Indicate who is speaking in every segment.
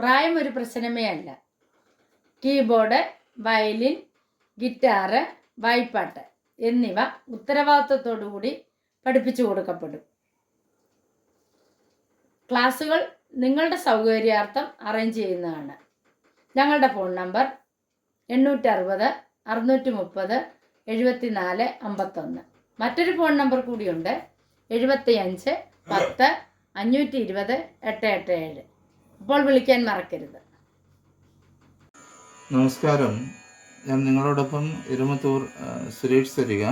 Speaker 1: പ്രായം ഒരു പ്രശ്നമേ അല്ല. കീബോർഡ്, വയലിൻ, ഗിറ്റാറ്, വായ്പ്പാട്ട് എന്നിവ ഉത്തരവാദിത്വത്തോടുകൂടി പഠിപ്പിച്ചു കൊടുക്കപ്പെടും. ക്ലാസ്സുകൾ നിങ്ങളുടെ സൗകര്യാർത്ഥം അറേഞ്ച് ചെയ്യുന്നതാണ്. ഞങ്ങളുടെ ഫോൺ നമ്പർ 860 630 74 51. മറ്റൊരു ഫോൺ നമ്പർ കൂടിയുണ്ട്, 75 10 520 887. ഇപ്പോൾ വിളിക്കാൻ മറക്കരുത്.
Speaker 2: നമസ്കാരം, ഞാൻ നിങ്ങളോടൊപ്പം ഇരുമത്തൂർ സുരേഷ് സരിക.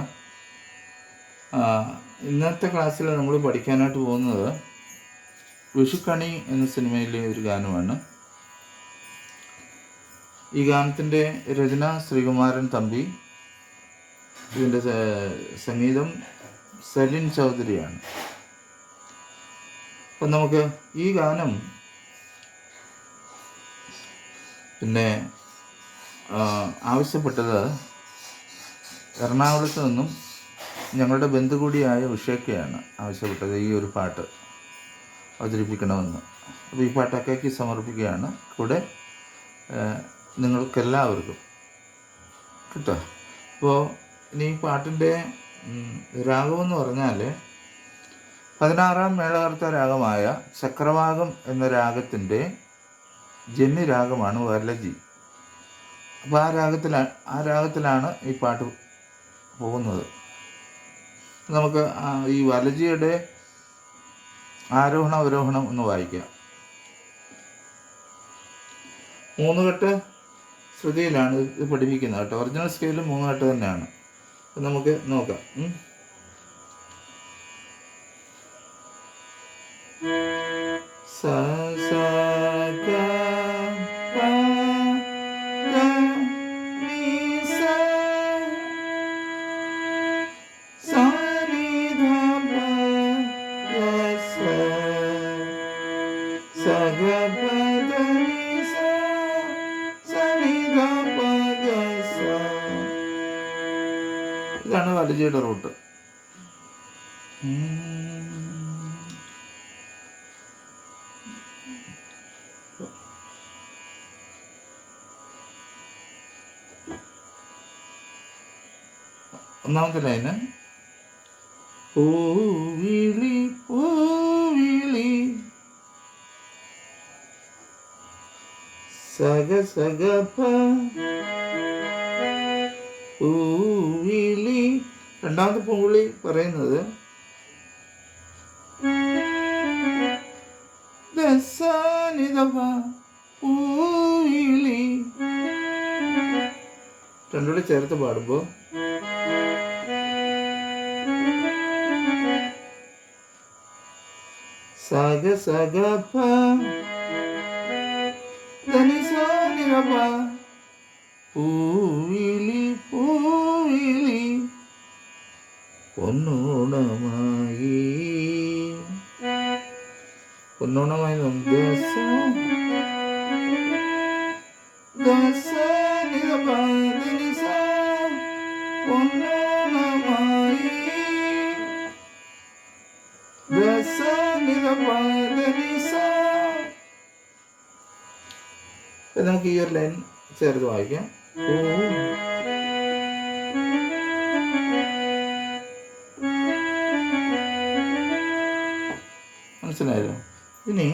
Speaker 2: ഇന്നത്തെ ക്ലാസ്സിൽ നമ്മൾ പഠിക്കാനായിട്ട് പോകുന്നത് വിഷുക്കണി എന്ന സിനിമയിലെ ഒരു ഗാനമാണ്. ഈ ഗാനത്തിൻ്റെ രചന ശ്രീകുമാരൻ തമ്പി, ഇതിൻ്റെ സംഗീതം സലിൻ ചൗധരിയാണ്. അപ്പം നമുക്ക് ഈ ഗാനം പിന്നെ ആവശ്യപ്പെട്ടത് എറണാകുളത്ത് നിന്നും ഞങ്ങളുടെ ബന്ധു കൂടിയായ ഉഷയ്ക്കയാണ് ആവശ്യപ്പെട്ടത് ഈ ഒരു പാട്ട് അവതരിപ്പിക്കണമെന്ന്. അപ്പോൾ ഈ പാട്ട് അക്കയ്ക്ക് സമർപ്പിക്കുകയാണ്, കൂടെ നിങ്ങൾക്കെല്ലാവർക്കും കേട്ടോ. അപ്പോൾ ഇനി ഈ പാട്ടിൻ്റെ രാഗമെന്ന് പറഞ്ഞാൽ 16ാം മേളകർത്ത രാഗമായ ചക്രവാകം എന്ന രാഗത്തിൻ്റെ ജന്യരാഗമാണ് വരലജി. അപ്പോൾ ആ രാഗത്തിലാണ് ഈ പാട്ട് പോകുന്നത്. നമുക്ക് ഈ വരലജിയുടെ ആരോഹണം അവരോഹണം ഒന്ന് വായിക്കാം. 3 കെട്ട് ശ്രുതിയിലാണ് ഇത് പഠിപ്പിക്കുന്നത് കേട്ടോ. ഒറിജിനൽ സ്കെയിലും 3 കെട്ട് തന്നെയാണ്. അപ്പം നമുക്ക് നോക്കാം. ഇതാണ് വരലജിയുടെ റൂട്ട്. ഒന്നാമത്തെ ലൈന് പൂവിളി പൂവിളി സഗ സഗ പൂവിളി. രണ്ടാമത്തെ പൂവിളി പറയുന്നത് പൂവിളി. രണ്ടൂടെ ചേർത്ത് പാടുമ്പോ സഗ സഗ പൂവിളി പൂവിളി പൊന്നോണമായി പൊന്നോണമായി നമുക്ക് ഈ ഒരു ലൈൻ ചേർത്ത് വായിക്കാം. മനസ്സിലായല്ലോ? ഇനി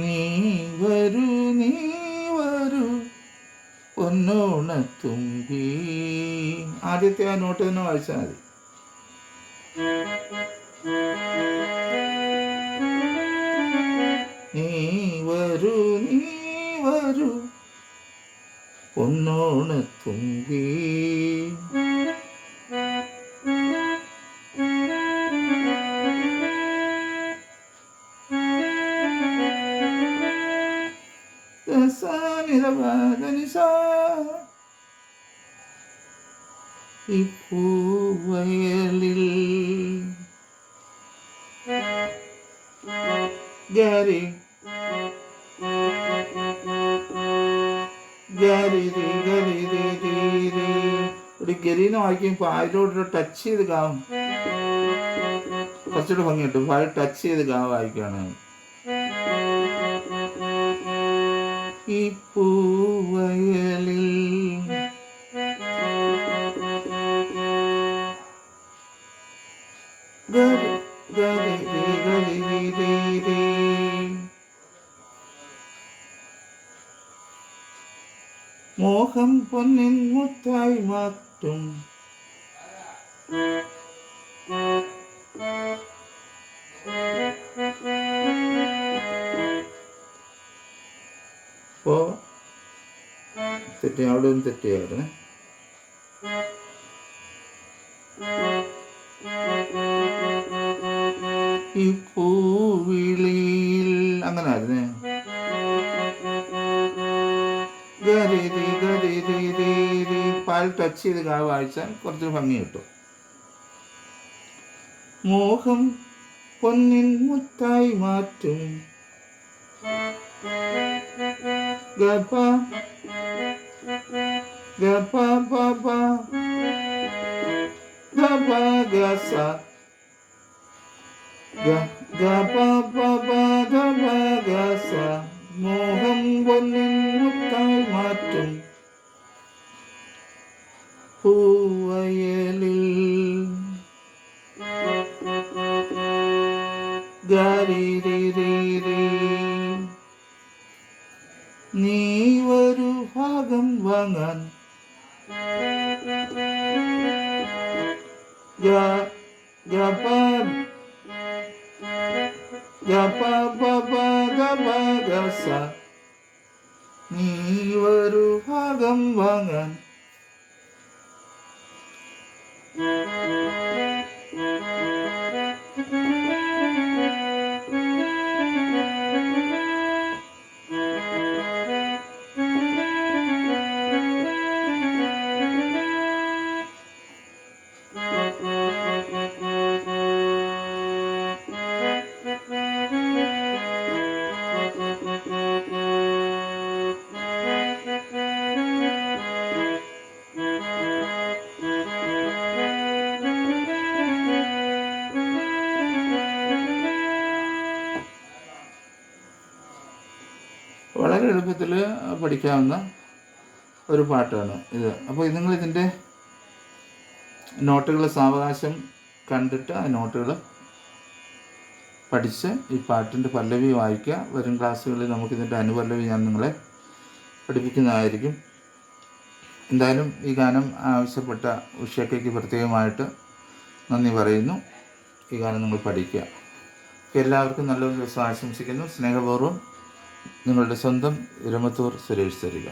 Speaker 2: നീ വരൂ പൊന്നോണത്തുമ്പി. ആദ്യത്തെ ആ നോട്ട് തന്നെ വായിച്ചാൽ മതി. നീ വരൂ പൊന്നോണത്തുമ്പി. ഈ പൂവയലിൽ ഗരി ഒരു ഗരീന്ന് വായിക്കുമ്പോൾ അതിലോട്ട് ടച്ച് ചെയ്ത് ഗാവും കുറച്ചുകൂടെ ഭംഗി കിട്ടും. ടച്ച് ചെയ്ത് ഗാ വായിക്കുകയാണ്. ഈ പൂവയലിൽ ഗരി ഗരി ഗരി ഗരി. മോഹം പൊന്നിൻ മുത്തായി മാറ്റും അപ്പോൾ തെറ്റി, അവിടെ ഒന്ന് തെറ്റിയായിരുന്നു. ഈ പൂവിളിയിൽ അങ്ങനെ ആയിരുന്നേ. ഗരിരി ഗരിരി രീരി. പാൽ ടച്ച് ചെയ്ത് വായിച്ചാൽ കുറച്ച് ഭംഗി കിട്ടും. മോഹം പൊന്നിൻ മുത്തായി മാറ്റും ഗപ ഗപ പപ ഗപ ഗസ ഗപ പപ ഗപ ഗസ. മോഹം പൊന്നിൻ മുത്തായി മാറ്റും പൂവയലിൽ ഗരിരി. നീ ഒരു ഭാഗം വാങ്ങാൻ ഗപ ഗപ പപ ഗപ ഗസ. നീ ഒരു ഭാഗം വാങ്ങാൻ വളരെ എളുപ്പത്തിൽ പഠിക്കാവുന്ന ഒരു പാട്ടാണ് ഇത്. അപ്പോൾ നിങ്ങളിതിൻ്റെ നോട്ടുകൾ സാവകാശം കണ്ടിട്ട് ആ നോട്ടുകൾ പഠിച്ച് ഈ പാട്ടിൻ്റെ പല്ലവി വായിക്കുക. വരും ക്ലാസ്സുകളിൽ നമുക്കിതിൻ്റെ അനുപല്ലവി ഞാൻ നിങ്ങളെ പഠിപ്പിക്കുന്നതായിരിക്കും. എന്തായാലും ഈ ഗാനം ആവശ്യപ്പെട്ട ഉഷയ്ക്ക് പ്രത്യേകമായിട്ട് നന്ദി പറയുന്നു. ഈ ഗാനം നിങ്ങൾ പഠിക്കുക. എല്ലാവർക്കും നല്ലൊരു ദിവസം ആശംസിക്കുന്നു. സ്നേഹപൂർവ്വം നിങ്ങളുടെ സ്വന്തം ഇരമത്തൂർ സുരേഷ് തരിക.